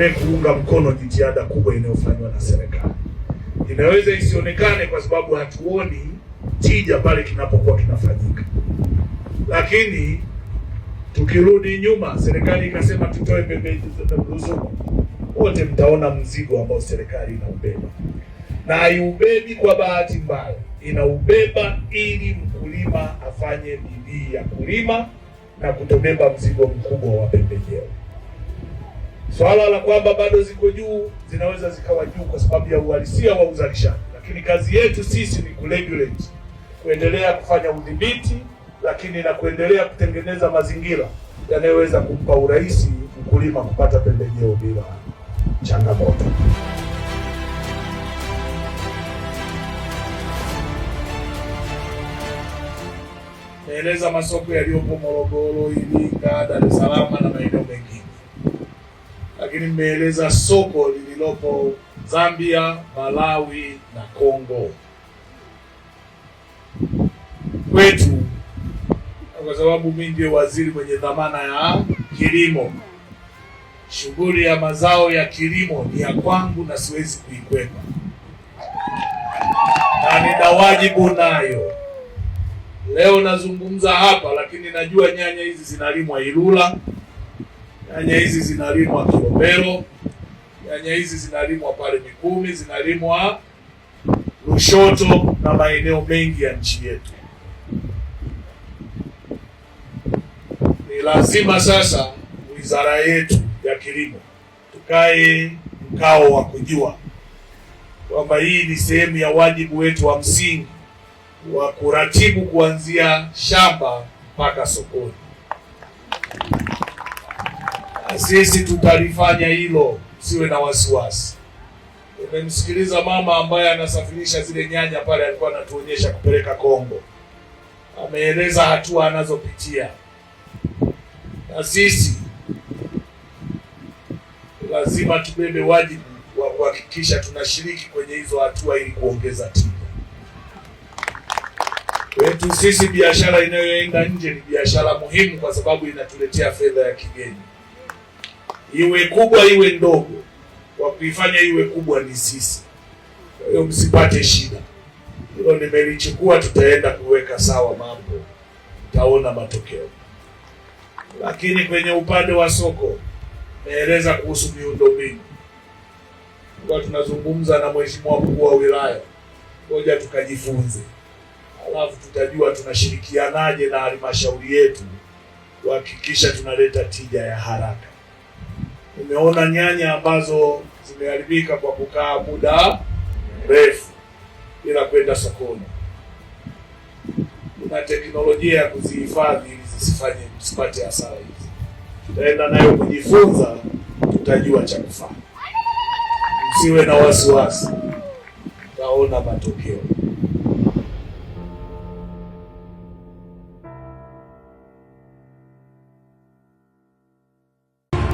tuendelee kuunga mkono jitihada kubwa inayofanywa na serikali. Inaweza isionekane kwa sababu hatuoni tija pale kinapokuwa kinafanyika, lakini tukirudi nyuma, serikali ikasema tutoe pembejeo za ruzuku, wote mtaona mzigo ambao serikali inaubeba, na haiubebi kwa bahati mbaya, inaubeba ili mkulima afanye bidii ya kulima na kutobeba mzigo mkubwa wa pembejeo. Swala la kwamba bado ziko juu, zinaweza zikawa juu kwa sababu ya uhalisia wa uzalishaji, lakini kazi yetu sisi ni kuregulate, kuendelea kufanya udhibiti, lakini na kuendelea kutengeneza mazingira yanayoweza kumpa urahisi mkulima kupata pembejeo bila changamoto. Naeleza masoko yaliyopo Morogoro, Iringa, Dar es Salaam na maeneo mengine, lakini nimeeleza soko lililopo Zambia, Malawi na Kongo. Kwetu, kwa sababu mimi ndiye waziri mwenye dhamana ya kilimo, shughuli ya mazao ya kilimo ni ya kwangu na siwezi kuikwepa, na nina wajibu nayo. Leo nazungumza hapa, lakini najua nyanya hizi zinalimwa Ilula, nyanya hizi zinalimwa Kilombero, nyanya hizi zinalimwa pale Mikumi, zinalimwa Lushoto na maeneo mengi ya nchi yetu. Ni lazima sasa wizara yetu ya kilimo tukae mkao wa kujua kwamba hii ni sehemu ya wajibu wetu wa msingi wa kuratibu kuanzia shamba mpaka sokoni. Sisi tutalifanya hilo, siwe na wasiwasi. Nimemsikiliza mama ambaye anasafirisha zile nyanya pale, alikuwa anatuonyesha kupeleka Kongo, ameeleza hatua anazopitia, na sisi lazima tubebe wajibu wa kuhakikisha tunashiriki kwenye hizo hatua ili kuongeza tija. Kwetu sisi biashara inayoenda nje ni biashara muhimu kwa sababu inatuletea fedha ya kigeni. Iwe kubwa iwe ndogo, kwa kuifanya iwe kubwa ni sisi. Kwa hiyo msipate shida. Hilo nimelichukua, tutaenda kuweka sawa mambo, tutaona matokeo. Lakini kwenye upande wa soko, naeleza kuhusu miundombinu. Kwa tunazungumza na mheshimiwa mkuu wa wilaya, ngoja tukajifunze. Alafu tutajua tunashirikianaje na halmashauri yetu kuhakikisha tunaleta tija ya haraka. Nimeona nyanya ambazo zimeharibika kwa kukaa muda mrefu bila kwenda sokoni. Kuna teknolojia ya kuzihifadhi ili zisipate hasara hizi. Tutaenda nayo kujifunza, tutajua cha kufanya. Msiwe na wasiwasi, tutaona matokeo.